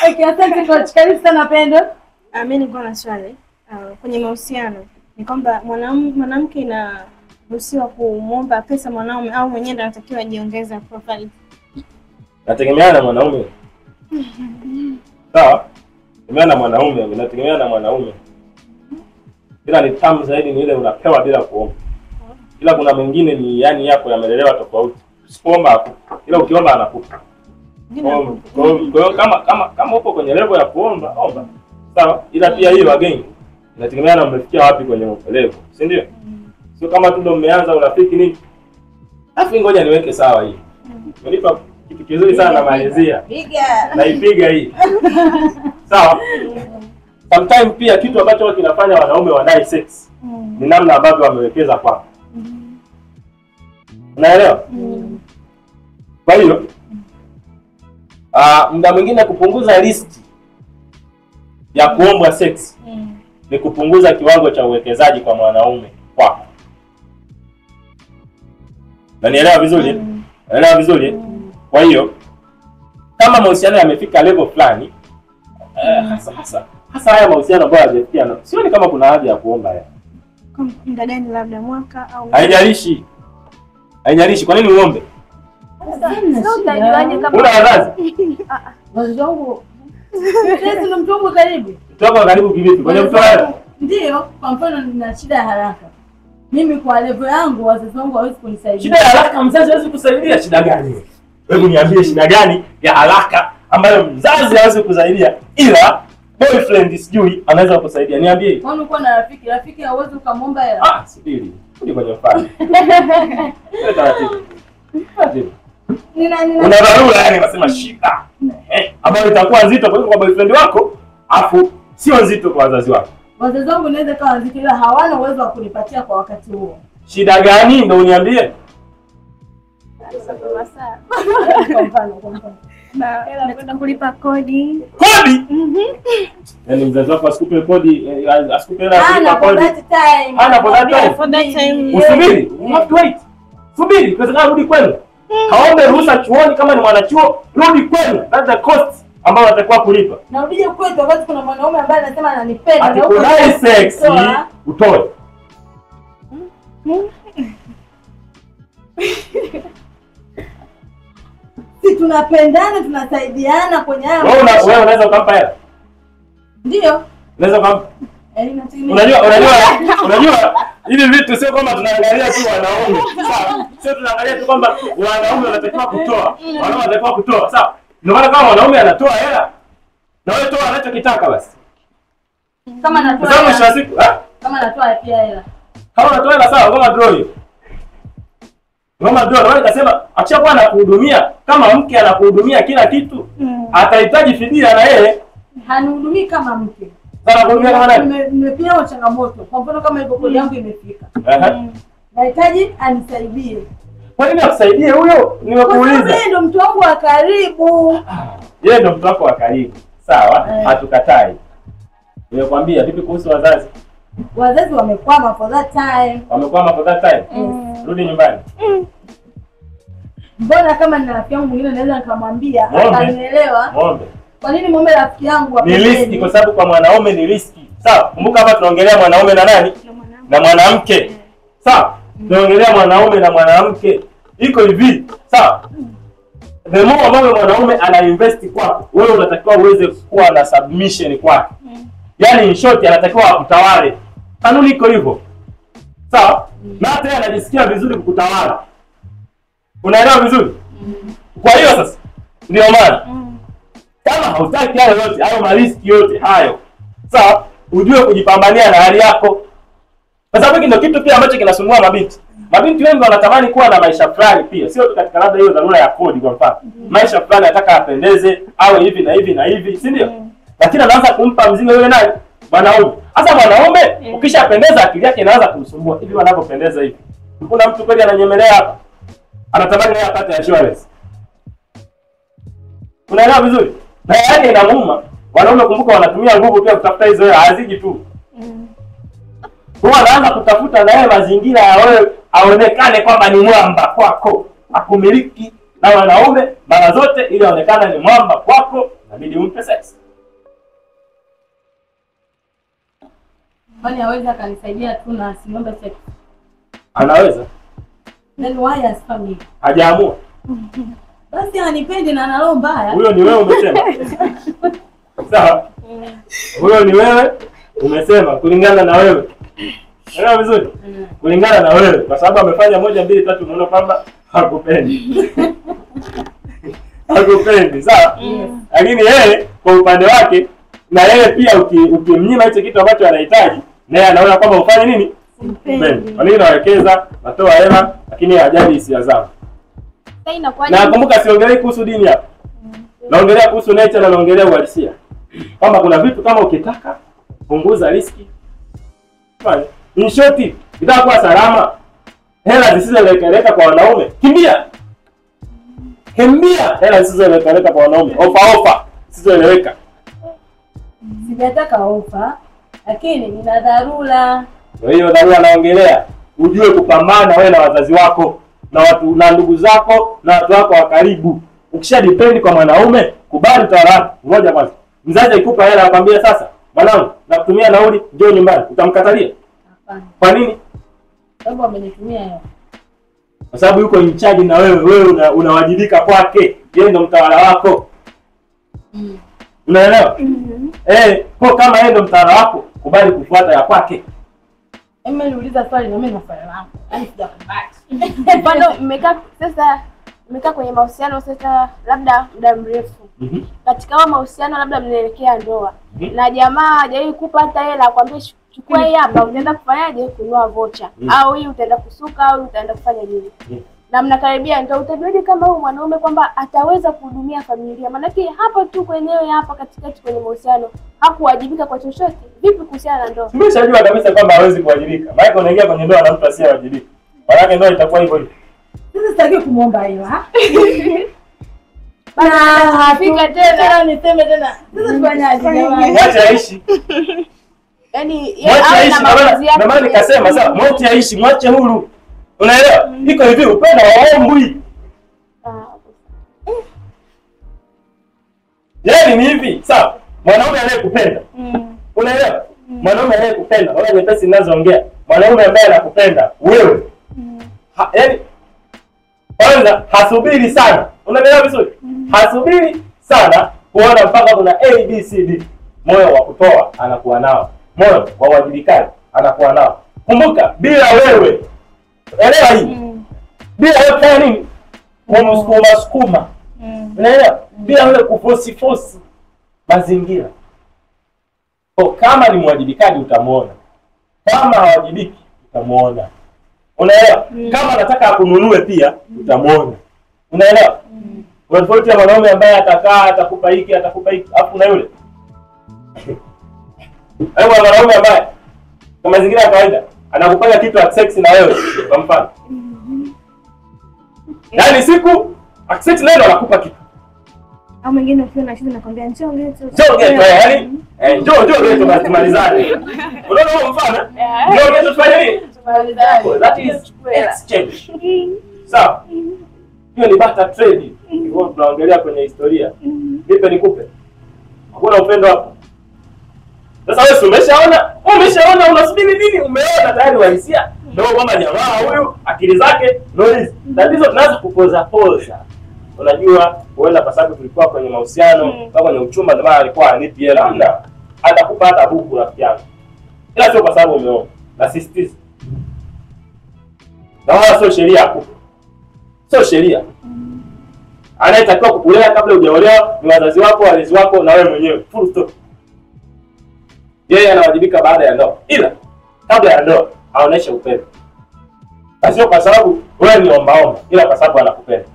Okay, asante coach. Karibu sana Pendo. Mimi niko na swali. Kwenye mahusiano ni kwamba mwanamke inaruhusiwa kumwomba pesa mwanaume au mwenyewe ndiye anatakiwa ajiongeze profile? Nategemea na mwanaume. Sawa? Nategemea na mwanaume, nategemea na mwanaume. Bila ni tamu zaidi ni ile unapewa bila kuomba. Ila kuna mwingine ni yani yako yamelelewa tofauti. Usipoomba ila ukiomba anakupa. Kwa hiyo kama uko kwenye level ya kuomba, omba. Sawa? Ila pia hiyo again inategemea na mmefikia wapi kwenye level, si ndio? Sio kama tu ndo mmeanza urafiki nini? Afu ngoja niweke sawa hii. Unipa kitu kizuri sana namalizia. Naipiga hii. Sawa? Sometimes pia kitu ambacho kinafanya wanaume wadai sex ni namna ambavyo wamewekeza kwako. Unaelewa? Kwa hiyo muda mwingine kupunguza riski ya kuombwa sex ni kupunguza kiwango cha uwekezaji kwa mwanaume kwako. Unanielewa vizuri? Unaelewa vizuri? Kwa hiyo kama mahusiano yamefika level fulani hasa haya mahusiano ambayo hayajafikia, sioni kama kuna haja ya kuomba haya. Kwa muda gani, labda mwaka au? Haijalishi. Haijalishi, kwa nini uombe? Sasa utajuaje kama una wazazi? wazazi wangu sisi ndo mtongo karibu. Mtongo karibu kivipi? Kwenye mtoa? Ndio, kwa mfano nina shida ya haraka. Mimi kwa level yangu wazazi wangu hawezi kunisaidia. Shida ya haraka mzazi hawezi kusaidia. Shida gani? Hebu niambie shida gani ya haraka ambayo mzazi hawezi kusaidia ila boyfriend sijui anaweza kukusaidia. Niambie. Kwani uko na rafiki hauwezi kumomba hela? Subiri. Kuja kwenye mfano. Taratibu. Una dharura yani unasema shida. Ambayo itakuwa nzito kwa boyfriend wako, afu sio nzito kwa wazazi wako. Wazazi wangu naweza kawa nzito ila hawana uwezo wa kunipatia kwa wakati huo. Shida gani ndio uniambie? Kwa mfano. Na kwenda kulipa kodi. Kodi? Yaani mzazi wako asikupe kodi, asikupe hela kulipa kodi. Ana for that time. Usubiri, you have to wait. Subiri, kwa sababu rudi kwenu. Kaombe ruhusa chuoni kama ni mwanachuo, rudi kwenu. That's the cost ambayo unatakiwa kulipa. Na urije kwetu wakati kuna mwanaume ambaye anasema ananipenda na uko naye sexy, utoe. Si tunapendana, tunasaidiana kwenye haya. Wewe unaweza ukampa hela? Ndio. Unaweza ukampa? Unajua hivi vitu sio kwamba tunaangalia tu wanaume. Sawa? Sio tunaangalia tu kwamba wanaume wanatakiwa kutoa. Wanaume wanatakiwa kutoa. Sawa? Ndio maana kama wanaume anatoa hela, na wewe toa anachokitaka basi. Kama anatoa. Sasa mwisho wa siku, kama anatoa pia hela. Kama anatoa hela sawa, kama draw hiyo. Kama draw, wewe unasema acha bwana kuhudumia, kama mke anakuhudumia kila kitu, atahitaji fidia na yeye. Hanihudumii kama mke. Sasa kuhudumia kama nani? Nimepitia changamoto. Kwa mfano kama hivyo kodi yangu imefika. Nahitaji anisaidie. Kwa nini akusaidie huyo? Nimekuuliza. Yeye ndo mtu wangu wa karibu. Yeye ndo mtu wako wa karibu. Sawa, hatukatai. Nimekwambia vipi kuhusu wazazi? Wazazi wamekwama for that time. Wamekwama for that time? Rudi nyumbani. Mbona kama nina rafiki yangu mwingine naweza nikamwambia akanielewa? Ng'ombe. Kwa nini muombe rafiki yangu ni riski? Kwa sababu kwa mwanaume ni riski. Sawa? Kumbuka hapa tunaongelea mwanaume na nani? Na mwanamke. Sawa? Tunaongelea mwanaume na mwanamke. Iko hivi. Sawa? The more ambavyo mwanaume ana invest kwako, wewe unatakiwa uweze kuwa na submission kwake. Yaani in short anatakiwa akutawale. Kanuni iko hivyo. Sawa? Na hata yeye anajisikia vizuri kukutawala. Unaelewa vizuri? Kwa hiyo sasa ndio maana kama hautaki hayo yote, hayo mariski yote hayo, sawa, ujue kujipambania na hali yako. Kwa sababu hiki ndio kitu pia ambacho kinasumbua mabinti. Mabinti wengi wanatamani kuwa na maisha fulani pia, sio tu katika labda hiyo dharura ya kodi kwa mfano. Maisha fulani anataka apendeze, awe hivi na hivi na hivi, si ndio? Lakini anaanza kumpa mzigo yule nani? Mwanaume. Sasa mwanaume ukishapendeza akili yake inaanza kumsumbua. Hivi wanapopendeza hivi. Kuna mtu kweli ananyemelea hapa. Anatamani yeye apate assurance. Unaelewa vizuri? Na yake inamuuma. Wanaume kumbuka wanatumia nguvu pia kutafuta hizo hela, haziji tu. Kwa anaanza kutafuta na yeye mazingira ya wewe aonekane kwamba ni mwamba kwako. Akumiliki na wanaume mara zote ili aonekane ni mwamba kwako, inabidi umpe sex. Kwani hawezi akanisaidia tu na asiombe sex? Anaweza. Then why as family? Hajaamua. Basi anipendi na ana roho mbaya. Huyo ni wewe umesema. Sawa? Huyo ni wewe umesema kulingana na wewe. Unaelewa vizuri? Kulingana na wewe kwa sababu amefanya 1 2 3 unaona kwamba hakupendi. Hakupendi, sawa? Lakini yeye kwa upande wake na yeye pia ukimnyima hicho kitu ambacho anahitaji, naye anaona kwamba ufanye nini? Upendi. Kwa nini nawekeza, natoa hela lakini hajali hisia zangu. Sasa inakuwaje? Na kumbuka siongelei kuhusu dini hapa. Naongelea kuhusu nature na naongelea uhalisia. Kwamba kuna vitu kama ukitaka punguza riski. Fine. In short, itakuwa salama. Hela zisizoeleweka kwa wanaume. Kimbia. Hela zisizoeleweka kwa wanaume. Ofa zisizoeleweka. Sijataka ofa, lakini nina dharura. Kwa hiyo dharura naongelea. Ujue kupambana wewe na wazazi wako na watu na ndugu zako na watu wako wa karibu. Ukisha depend kwa mwanaume, kubali utawala. Ngoja kwanza. Mzazi akikupa hela akwambia sasa, mwanangu, nakutumia nauli, njoo nyumbani. Utamkatalia? Hapana. Kwa nini? Sababu amenitumia hela. Kwa sababu yuko in charge na wewe unawajibika kwake. Yeye ndo mtawala wako. Unaelewa? Kwa kama yeye ndo mtawala wako, kubali kufuata ya kwake. Mimi niliuliza swali na mimi nafanya langu. Yaani sijakubali. Bado mmekaa kwenye mahusiano sasa labda muda mrefu. Katika hayo mahusiano labda mnaelekea ndoa. Na jamaa hajawahi kukupa hata hela akwambia chukua hii hapa utaenda kufanyaje kununua vocha au hii utaenda kusuka au utaenda kufanya nini. Na mnakaribia ndio utajuaje kama huyu mwanaume kwamba ataweza kuhudumia familia? Maana hapa tu kwenyewe hapa katikati kwenye mahusiano hakuwajibika kwa chochote. Vipi kuhusiana na ndoa? Umeshajua kabisa kwamba hawezi kuwajibika. Maana unaingia kwenye ndoa na mtu asiyewajibika. Maana ndoa itakuwa hivyo hivyo. Sasa sitaki kumuomba hela. Bana hafika tena niseme tena. Sasa tufanyaje jamani? Mwache aishi. Yaani yeye na maamuzi yake. Maana nikasema sasa mwache aishi, mwache huru. Unaelewa? Iko hivi upendo waombwi. Yaani ni hivi, sawa? Mwanaume anayekupenda. Unaelewa? Mwanaume anayekupenda, wala nyepesi ninazoongea. Mwanaume ambaye anakupenda wewe. Yaani kwanza hasubiri sana. Unaelewa vizuri? Hasubiri sana kuona mpaka kuna ABCD. Moyo wa kutoa anakuwa nao. Moyo wa uwajibikaji anakuwa nao. Kumbuka bila wewe. Elewa hii. Bila wewe fanya nini? Kumsukuma. Unaelewa? Bila wewe kuforce mazingira. Kwa kama ni mwajibikaji utamuona. Kama hawajibiki utamuona. Unaelewa? Kama anataka akununue pia utamuona. Unaelewa? Kwa tofauti ya mwanaume ambaye atakaa atakupa hiki afu na yule. Hayo mwanaume ambaye kwa mazingira ya kawaida anakupanga kitu sex na wewe kwa mfano. Yaani siku sex neno anakupa kitu. Au mwingine ukiwa na shida nakwambia njoo geto. Njoo geto yaani njoo geto tumalizane. Unaona huo mfano? Njoo geto tufanye nini? Tumalizane. That is exchange. Sawa. Hiyo ni barter trade. Hiyo tunaongelea kwenye historia. Nipe nikupe. Hakuna upendo hapo. Sasa wewe umeshaona unasubiri nini? Umeona tayari wahisia. Ndio kwamba jamaa huyu akili zake ndio hizi. Tatizo tunaanza kupoza. Unajua huenda kwa sababu tulikuwa kwenye mahusiano, kwenye uchumba ndio maana alikuwa anipi hela. Hamna. Atakupa hata buku rafiki yangu. Ila sio kwa sababu umeona. Na sisitiza. Na wala sio sheria hapo. Sio sheria. Anayetakiwa kukulea kabla hujaolewa ni wazazi wako, walezi wako na wewe mwenyewe. Full stop. Yeye anawajibika baada ya ndoa. Ila kabla ya ndoa aoneshe upendo. Sio kwa sababu wewe ni ombaomba, ila kwa sababu anakupenda.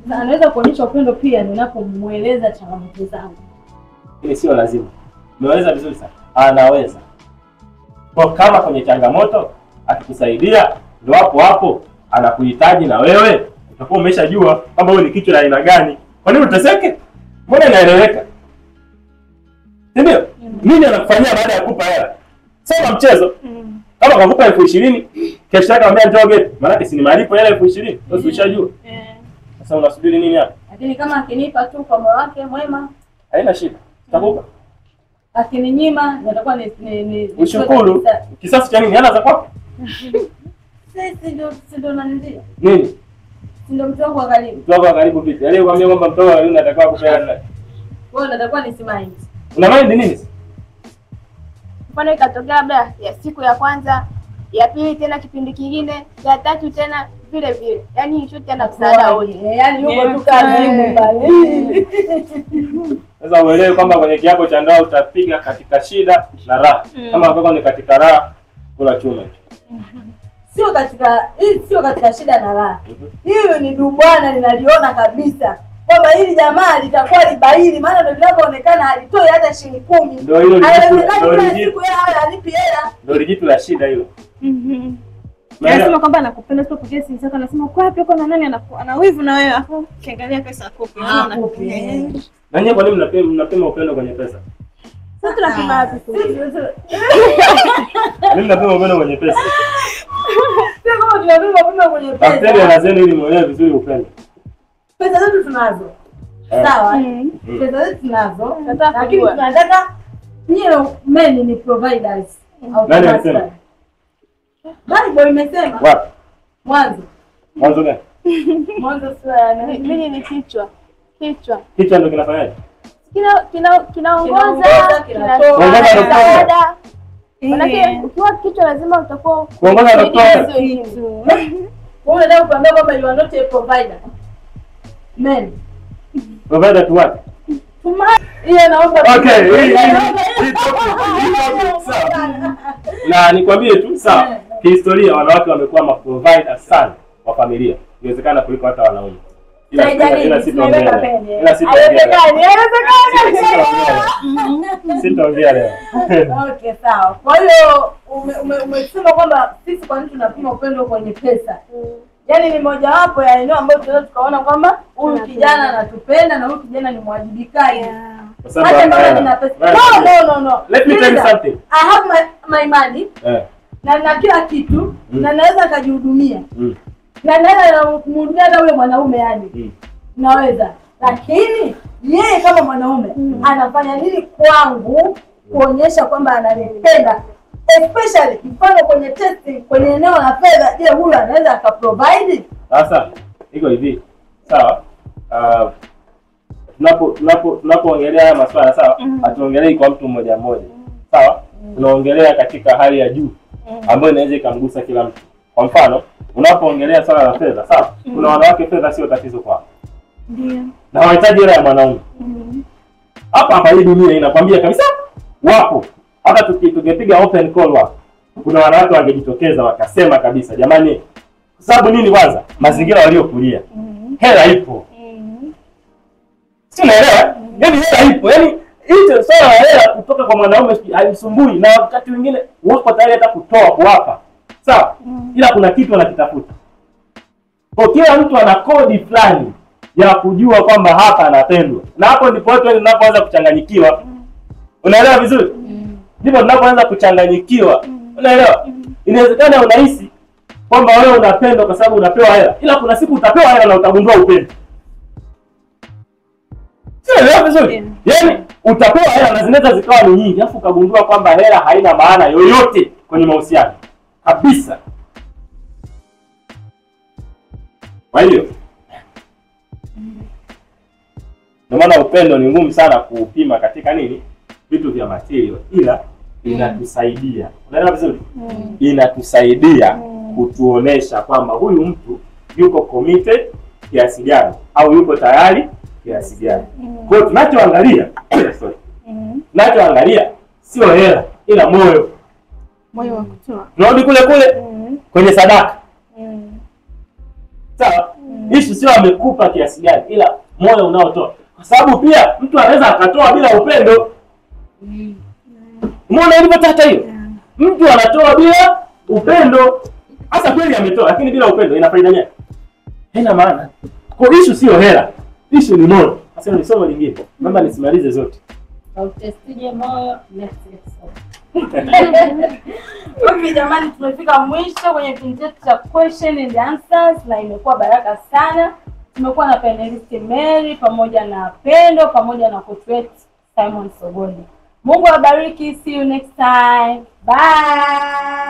Na anaweza kuonyesha upendo pia ninapomueleza changamoto zangu. Ili sio lazima. Umeweza vizuri sana. Anaweza. Kwa kama kwenye changamoto akikusaidia ndio hapo anakuhitaji na wewe utakuwa umeshajua kwamba wewe ni kichwa la aina gani. Kwa nini uteseke? Mbona inaeleweka? Ndio? Nini anakufanyia baada ya kukupa hela? Sema mchezo. Kama kakupa 20,000, kesho yake anambia njoo geto. Maana si ni malipo hela 20,000. Wewe ushajua. Sasa unasubiri nini hapa? Lakini kama akinipa tu kwa moyo wake mwema, haina shida. Takupa. Akininyima natakuwa ni ushukuru. Kisasi cha nini? Hela za kwako? Sisi ndio nanilia. Nini? Ndio mtu wangu wa karibu. Mtu wangu wa karibu vipi? Aliyekwambia kwamba mtu wangu unatakiwa kupeana nani? Wewe unatakiwa nisimaindi. Una mind nini? Mfano ikatokea labda ya siku ya kwanza, ya pili tena kipindi kingine, ya tatu tena vile vile. Yaani hicho tena msaada wote. Yaani yuko tu karibu pale. Sasa uelewe kwamba kwenye kiapo cha ndoa utapiga katika shida na raha. Kama wako ni katika raha, kula chuma. Sio katika shida na raha. Hiyo ni dubwana linaliona kabisa. Kwamba hili jamaa litakuwa libaili, maana ndio linavyoonekana halitoi hata shilingi 10. Ndio hilo ndio lijitu la shida hilo. Anasema kwamba anakupenda sio pokea simu zako, anasema kwa wapi uko na nani ana wivu na wewe hapo. Ukiangalia pesa yako unaona. Na nyinyi kwa nini mnapima upendo kwenye pesa? Sasa tunapima wapi sasa? Mimi napima upendo kwenye pesa. Sio kama tunapima upendo kwenye pesa. Daktari anasema ili muelewe vizuri upendo. Pesa zetu tunazo. Sawa? Pesa zetu tunazo. Lakini tunataka nyinyi men ni providers. Nani anasema? Bible imesema. Wapi? Mwanzo gani? Mwanzo sura mimi ni kichwa. Kichwa ndio kinafanyaje? Kinaongoza, kinatoa. Manake ukiwa kichwa lazima utakuwa kuongoza na kutoa. Wewe unataka kuambia kwamba you are not a provider. Men. Provider to what? Hiyo naomba. Okay. Na nikwambie tu sawa. Kihistoria wanawake wamekuwa maprovider sana wa familia. Inawezekana kuliko hata wanaume. Ila sitaongea leo. Okay, sawa. Kwa hiyo umesema kwamba sisi kwa nini tunapima upendo kwenye pesa? Yaani ni mojawapo ya eneo ambayo tunaweza tukaona kwamba huyu kijana anatupenda na huyu kijana ni mwajibikaji. Hata kama nina pesa. No. Let me tell you something. I have my money. Na kila kitu na naweza kujihudumia. Na naweza kumhudumia hata yule mwanaume yani. Naweza. Lakini yeye kama mwanaume anafanya nini kwangu kuonyesha kwamba ananipenda? Especially mfano kwenye testing kwenye eneo la fedha, je, huyu anaweza akaprovide? Sasa iko hivi. Sawa? Tunapoongelea haya masuala sawa? Hatuongelei kwa mtu mmoja mmoja. Sawa? Tunaongelea katika hali ya juu ambayo inaweza ikamgusa kila mtu. Kwa mfano, unapoongelea swala la fedha, sawa? Kuna wanawake fedha sio tatizo kwao. Ndio. Na wanahitaji hela ya mwanaume. Hapa hii dunia inakwambia kabisa wapo. Hata tukipiga open call wapo. Kuna wanawake wangejitokeza wakasema kabisa, jamani, sababu nini kwanza? Mazingira waliokulia. Hela ipo. Si unaelewa? Yaani hela ipo. Yaani hicho swala la hela kutoka kwa mwanaume haimsumbui, na wakati mwingine wako tayari hata kutoa kuwapa. Sawa? Ila kuna kitu anakitafuta. Kwa kila mtu ana kodi fulani ya kujua kwamba hapa anapendwa. Na hapo ndipo watu wanapoanza kuchanganyikiwa. Unaelewa vizuri? Ndipo tunapoanza kuchanganyikiwa. Unaelewa? Inawezekana unahisi kwamba wewe unapendwa kwa sababu unapewa hela. Ila kuna siku utapewa hela na utagundua upendo. Unaelewa vizuri? Yaani utapewa hela na zinaweza zikawa ni nyingi, alafu ukagundua kwamba hela haina maana yoyote kwenye mahusiano. Kabisa. Kwa hiyo ndio maana upendo ni ngumu sana kuupima katika nini? Vitu vya material, ila inatusaidia. Unaelewa vizuri? Inatusaidia kutuonesha kwamba huyu mtu yuko committed kiasi gani au yuko tayari kiasi gani. Kwa hiyo tunachoangalia sio hela ila moyo wa kutoa. Tunarudi kule kwenye sadaka. Sawa? Issue sio amekupa kiasi gani ila moyo unaotoa. Kwa sababu pia mtu anaweza akatoa bila upendo. Umeona ilipotata hiyo? Mtu anatoa bila upendo. Hasa kweli ametoa lakini bila upendo ina faida gani? Haina maana. Kwa issue sio hela. Issue ni moyo. Sasa ni somo lingine. Naomba nisimalize zote. Utestije moyo next episode. Okay jamani, tumefika mwisho kwenye kipindi chetu cha question and answers na imekuwa baraka sana. Tumekuwa na panelist Mary pamoja na Pendo pamoja na coach wetu Simon Sogoni. Mungu awabariki. See you next time. Bye.